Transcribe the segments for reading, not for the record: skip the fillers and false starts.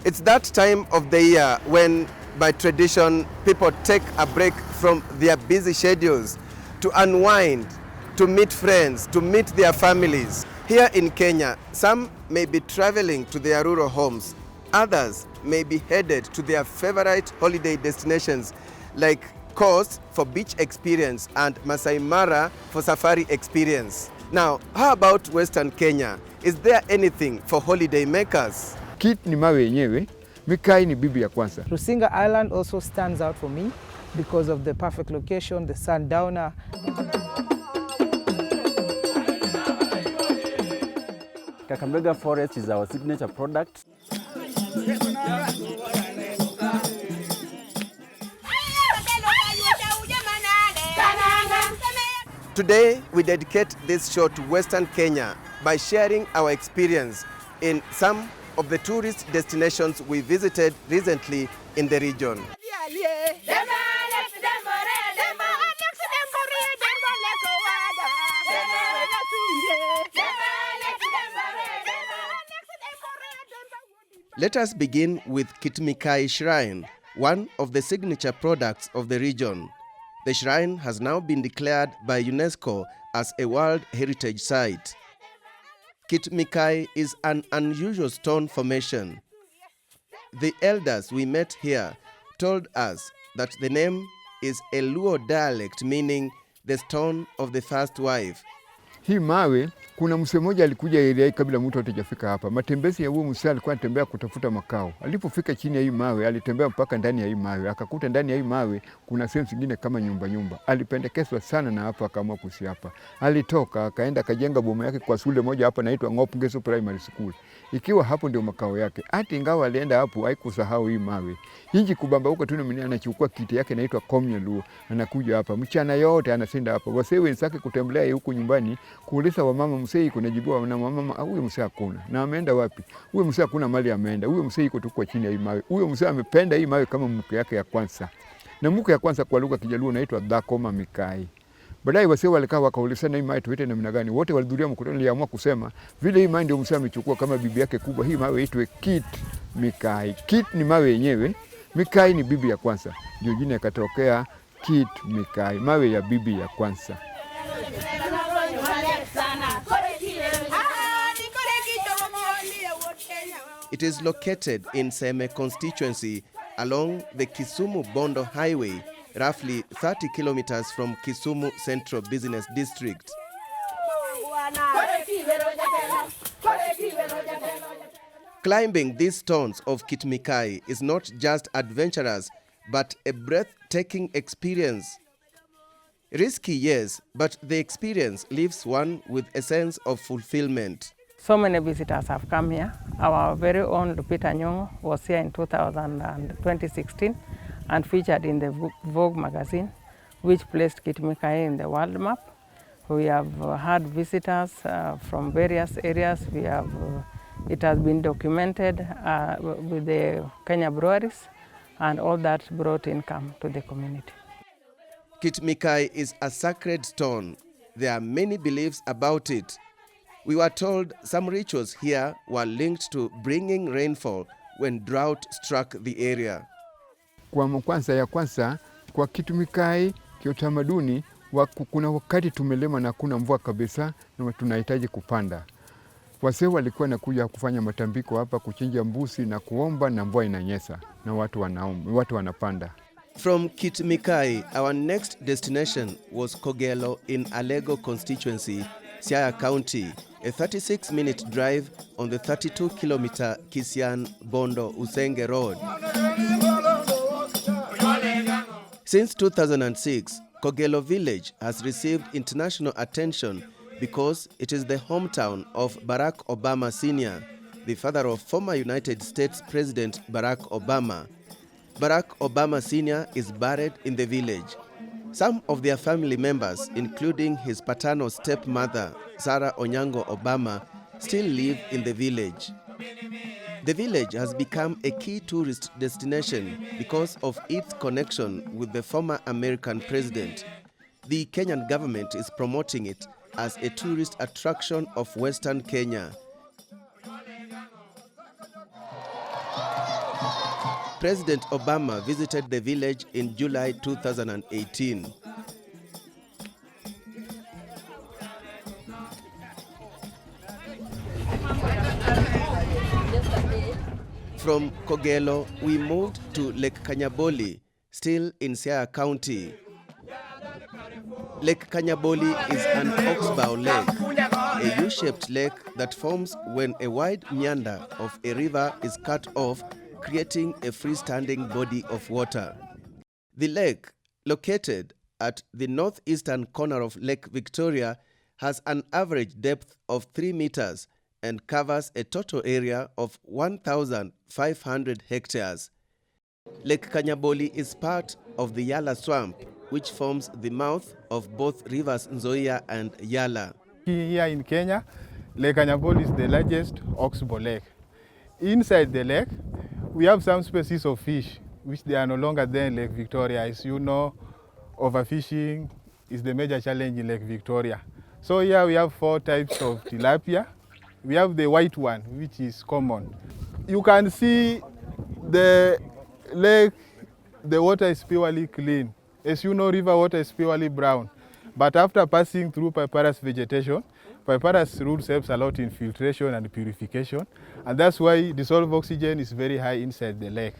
It's that time of the year when, by tradition, people take a break from their busy schedules to unwind, to meet friends, to meet their families. Here in Kenya, some may be traveling to their rural homes. Others may be headed to their favorite holiday destinations like Coast for beach experience and Masai Mara for safari experience. Now, how about Western Kenya? Is there anything for holiday makers? Kitt ni mawe yenyewe, Mikai ni bibi ya kwanza. Rusinga Island also stands out for me because of the perfect location, the sundowner. Kakamega Forest is our signature product. Today, we dedicate this show to Western Kenya by sharing our experience in some of the tourist destinations we visited recently in the region. Let us begin with Kitt Shrine, one of the signature products of the region. The shrine has now been declared by UNESCO as a World Heritage Site. Kitt is an unusual stone formation. The elders we met here told us that the name is a Luo dialect meaning the stone of the first wife. Hii mawe, kuna msee mmoja alikuja area hii kabla mtu hatujafika hapa. Matembezi ya huyo msee alikuwa anatembea kutafuta makao. Alipofika chini ya hii mawe, alitembea mpaka ndani ya hii mawe. Akakuta ndani ya hii mawe kuna sehemu zingine kama nyumba. Alipendekezwa sana na hapa akaamua kuishi hapa. Alitoka akaenda akajenga boma yake kwa shule moja hapa inaitwa Ng'opngeso Primary School. Ikiwa hapo ndio makao yake. Hata ingawa alienda hapo haikusahau hii mawe. Hinji kubamba huko tu mwenyewe anachukua kiti yake inaitwa Komnya Luo. Anakuja hapa. Mchana yote anashinda hapa. Wasee wenzake kutembelea huko nyumbani kuuliza wamama msee iko najibiwa na mama huyo msee hakuna. Na ameenda wapi? Huyo msee hakuna mali ameenda. Huyo msee iko tu kwa chini ya hii mawe. Huyo msee amependa hii mawe kama mke yake ya kwanza. Na mke ya kwanza kwa lugha Kijaluo inaitwa Dakoma Mikai. Baadaye wasee walikaa wakaulizana hii mawe tuite namna gani. Wote walihudhuria mkutano waliamua kusema vile hii mawe ndio msee amechukua kama bibi yake kubwa. Hii mawe itwe Kitt Mikai. Kitt ni mawe yenyewe, Mikai ni bibi ya kwanza. Ndio jina ikatokea Kitt Mikai, mawe ya bibi ya kwanza. It is located in Seme constituency along the Kisumu-Bondo Highway, roughly 30 kilometers from Kisumu Central Business District. Climbing these stones of Kitt is not just adventurous, but a breathtaking experience. Risky, yes, but the experience leaves one with a sense of fulfillment. So many visitors have come here. Our very own Lupita Nyong'o was here in 2016 and featured in the Vogue magazine, which placed Kitt in the world map. We have had visitors from various areas. It has been documented with the Kenya breweries, and all that brought income to the community. Kitt is a sacred stone. There are many beliefs about it. We were told some rituals here were linked to bringing rainfall when drought struck the area. Kwa kwanza kwa Kitt kiutamaduni kuna wakati tumelema na kuna mvua kabisa na tunahitaji kupanda. Wasee walikuwa nakuja kufanya matambiko hapa kuchinja mbuzi na kuomba na mvua inanyesha na watu wanapanda. From Kitt our next destination was Kogelo in Alego constituency, Siaya County, a 36-minute drive on the 32-kilometer Kisian-Bondo Usenge Road. Since 2006, Kogelo village has received international attention because it is the hometown of Barack Obama Sr., the father of former United States President Barack Obama. Barack Obama Sr. is buried in the village. Some of their family members, including his paternal stepmother, Sarah Onyango Obama, still live in the village. The village has become a key tourist destination because of its connection with the former American president. The Kenyan government is promoting it as a tourist attraction of Western Kenya. President Obama visited the village in July 2018. From Kogelo, we moved to Lakenya Bali, still in Siaya County. Lakenya Bali is an oxbow lake, a U-shaped lake that forms when a wide meander of a river is cut off, creating a freestanding body of water. The lake, located at the northeastern corner of Lake Victoria, has an average depth of 3 meters and covers a total area of 1,500 hectares. Lakenya Bali is part of the Yala swamp, which forms the mouth of both rivers Nzoia and Yala. Here in Kenya, Lakenya Bali is the largest oxbow lake. Inside the lake, we have some species of fish, which they are no longer there in Lake Victoria. As you know, overfishing is the major challenge in Lake Victoria. So here we have 4 types of tilapia. We have the white one, which is common. You can see the lake, the water is purely clean. As you know, river water is purely brown. But after passing through papyrus vegetation, papyrus roots helps a lot in filtration and purification. And that's why dissolved oxygen is very high inside the lake.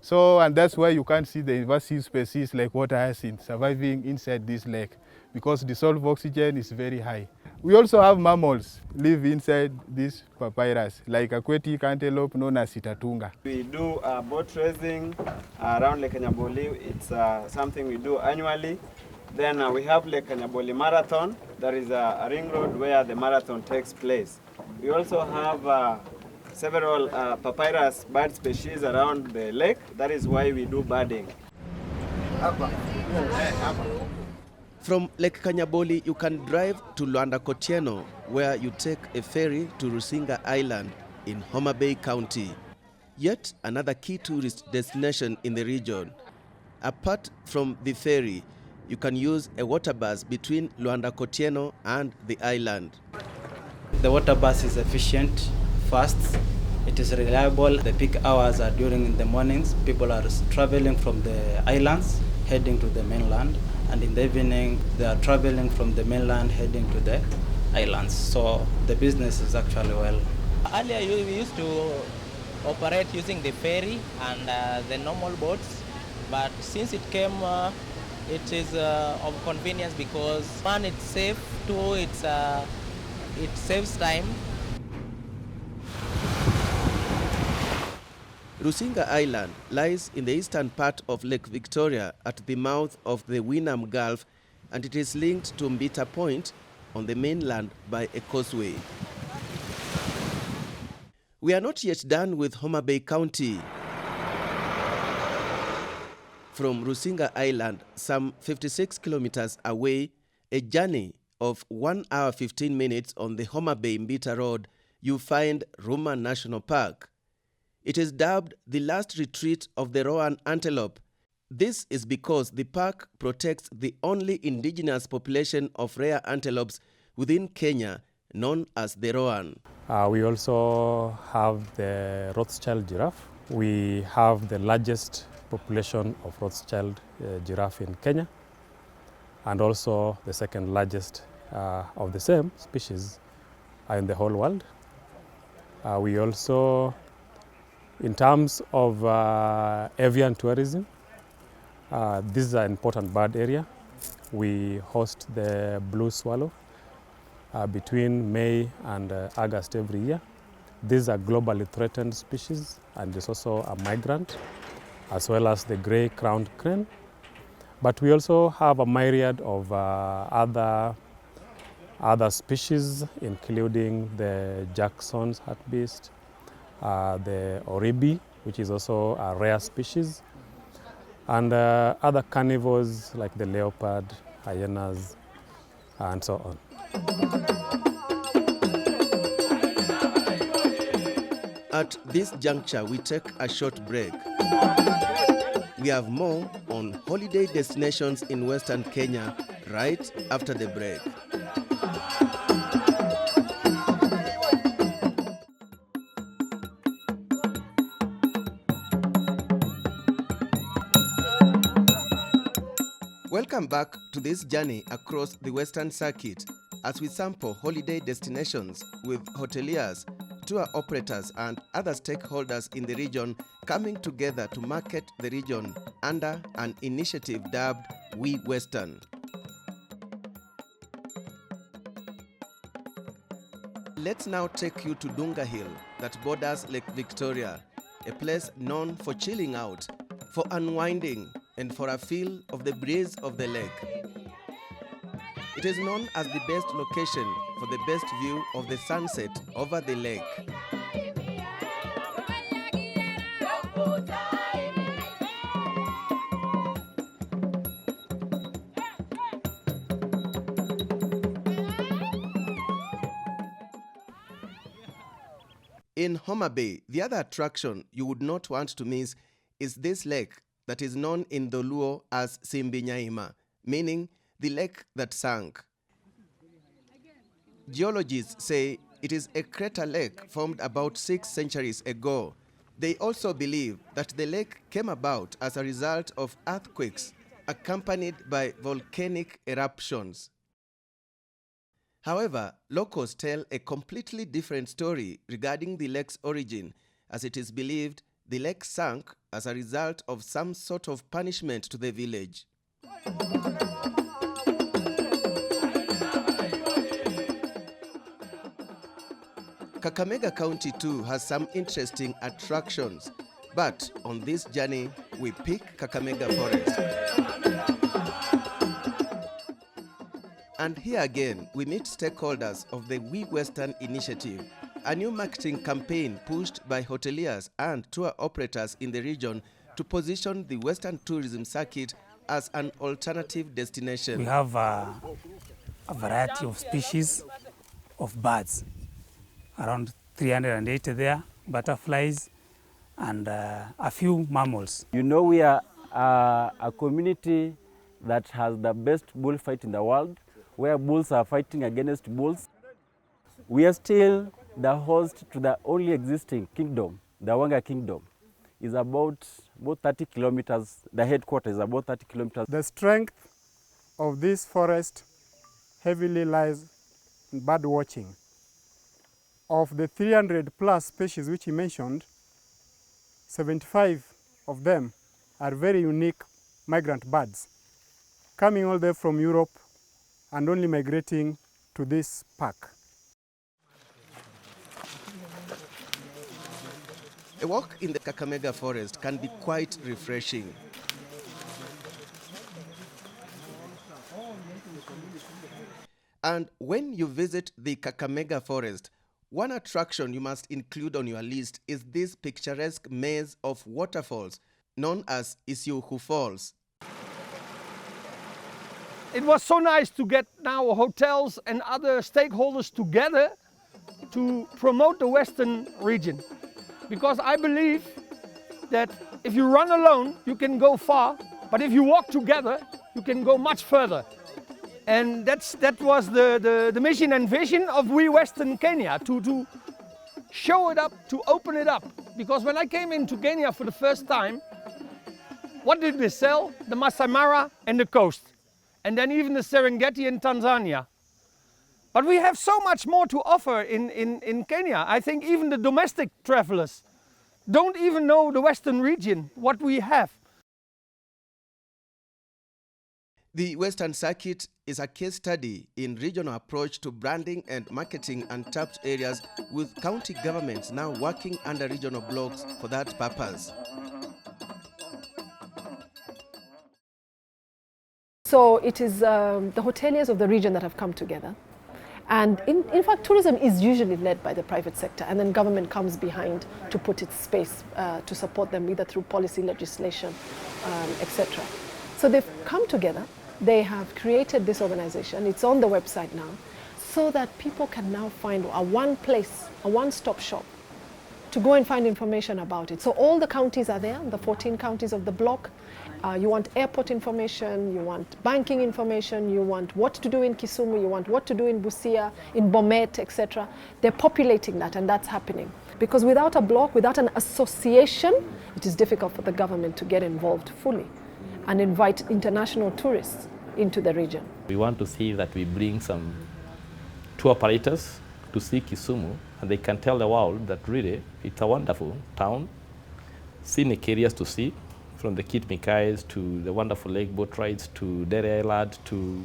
So, and that's why you can't see the invasive species like water hyacinth surviving inside this lake, because dissolved oxygen is very high. We also have mammals live inside this papyrus, like aquatic antelope known as Itatunga. We do boat racing around Lakenya Bali. It's something we do annually. Then we have Lakenya Bali Marathon. There is a ring road where the marathon takes place. We also have several papyrus bird species around the lake. That is why we do birding. From Lakenya Bali, you can drive to Luanda Kotieno, where you take a ferry to Rusinga Island in Hama Bay County, yet another key tourist destination in the region. Apart from the ferry, you can use a water bus between Luanda Kotieno and the island. The water bus is efficient, fast, it is reliable. The peak hours are during the mornings. People are traveling from the islands, heading to the mainland. And in the evening, they are traveling from the mainland, heading to the islands. So the business is actually well. Earlier, we used to operate using the ferry and the normal boats. But since it came, it is of convenience because one, it's safe, two, it saves time. Rusinga Island lies in the eastern part of Lake Victoria at the mouth of the Winam Gulf, and it is linked to Mbita Point on the mainland by a causeway. We are not yet done with Hama Bay County. From Rusinga Island, some 56 kilometers away, a journey of 1 hour 15 minutes on the Hama Bay Mbita Road, you find Ruma National Park. It is dubbed the last retreat of the Rowan antelope. This is because the park protects the only indigenous population of rare antelopes within Kenya, known as the Rowan. We also have the Rothschild giraffe. We have the largest population of Rothschild giraffe in Kenya, and also the second largest of the same species in the whole world. We also, in terms of avian tourism, this is an important bird area. We host the blue swallow between May and August every year. These are globally threatened species, and it's also a migrant, as well as the grey crowned crane. But we also have a myriad of other species, including the Jackson's hartebeest, the oribi, which is also a rare species, and other carnivores like the leopard, hyenas, and so on. At this juncture, we take a short break. We have more on holiday destinations in Western Kenya right after the break. Welcome back to this journey across the Western Circuit as we sample holiday destinations with hoteliers, tour operators and other stakeholders in the region coming together to market the region under an initiative dubbed We Western. Let's now take you to Dunga Hill that borders Lake Victoria, a place known for chilling out, for unwinding, and for a feel of the breeze of the lake. It is known as the best location for the best view of the sunset over the lake. In Hama Bay, the other attraction you would not want to miss is this lake that is known in the Luo as Simbinyaima, meaning the lake that sank. Geologists say it is a crater lake formed about 6 centuries ago. They also believe that the lake came about as a result of earthquakes accompanied by volcanic eruptions. However, locals tell a completely different story regarding the lake's origin, as it is believed the lake sank as a result of some sort of punishment to the village. Kakamega County too has some interesting attractions, but on this journey we pick Kakamega Forest. And here again, we meet stakeholders of the We Western initiative, a new marketing campaign pushed by hoteliers and tour operators in the region to position the Western tourism circuit as an alternative destination. We have a variety of species of birds, around 380 there, butterflies, and a few mammals. You know, we are a community that has the best bullfight in the world, where bulls are fighting against bulls. We are still the host to the only existing kingdom, the Wanga Kingdom. Is about 30 kilometers, the headquarters is about 30 kilometers. The strength of this forest heavily lies in bird watching. Of the 300 plus species which he mentioned, 75 of them are very unique migrant birds, coming all the way from Europe and only migrating to this park. A walk in the Kakamega forest can be quite refreshing. And when you visit the Kakamega forest, one attraction you must include on your list is this picturesque maze of waterfalls known as Isyuhu Falls. It was so nice to get now hotels and other stakeholders together to promote the Western region. Because I believe that if you run alone, you can go far, but if you walk together, you can go much further. And that was the mission and vision of We Western Kenya, to show it up, to open it up. Because when I came into Kenya for the first time, what did they sell? The Masai Mara and the coast. And then even the Serengeti in Tanzania. But we have so much more to offer in Kenya. I think even the domestic travelers don't even know the Western region, what we have. The Western Circuit is a case study in regional approach to branding and marketing untapped areas, with county governments now working under regional blocks for that purpose. So it is the hoteliers of the region that have come together. And in fact, tourism is usually led by the private sector, and then government comes behind to put its space to support them, either through policy, legislation, etc. So they've come together, they have created this organization, it's on the website now, so that people can now find a one place, a one-stop shop to go and find information about it. So all the counties are there, the 14 counties of the block. You want airport information, you want banking information, you want what to do in Kisumu, you want what to do in Busia, in Bomet, etc. They're populating that, and that's happening. Because without a block, without an association, it is difficult for the government to get involved fully and invite international tourists into the region. We want to see that we bring some tour operators to see Kisumu, and they can tell the world that really it's a wonderful town, scenic areas to see, from the Kitt to the wonderful lake boat rides to Dere Island to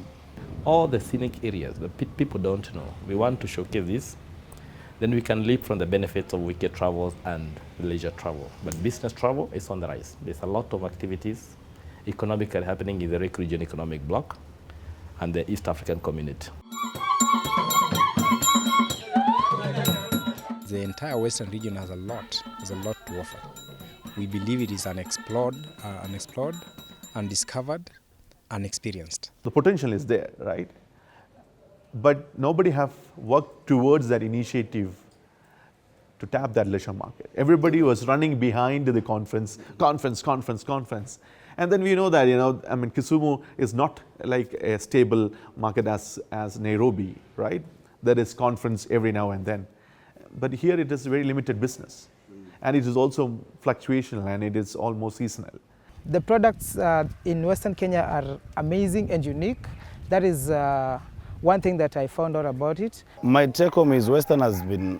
all the scenic areas that people don't know. We want to showcase this. Then we can leap from the benefits of weekend travels and leisure travel. But business travel is on the rise. There's a lot of activities economically happening in the REC region economic bloc and the East African community. The entire Western region has a lot to offer. We believe it is unexplored, undiscovered, unexperienced. The potential is there, right? But nobody have worked towards that initiative to tap that leisure market. Everybody was running behind the conference. And then we know that, Kisumu is not like a stable market as Nairobi, right? There is conference every now and then. But here it is very limited business. And it is also fluctuational and it is almost seasonal. The products in Western Kenya are amazing and unique. That is one thing that I found out about it. My take home is Western has been,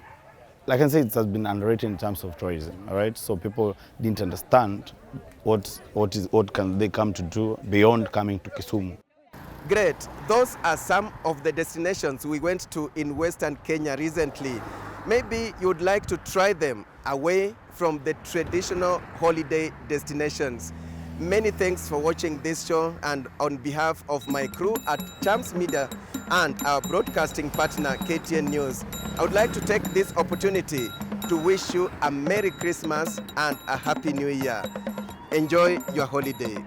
like I can say, it has been underrated in terms of tourism, all right? So people didn't understand what can they come to do beyond coming to Kisumu. Great. Those are some of the destinations we went to in Western Kenya recently. Maybe you would like to try them away from the traditional holiday destinations. Many thanks for watching this show, and on behalf of my crew at Chams Media and our broadcasting partner KTN News, I would like to take this opportunity to wish you a Merry Christmas and a Happy New Year. Enjoy your holiday.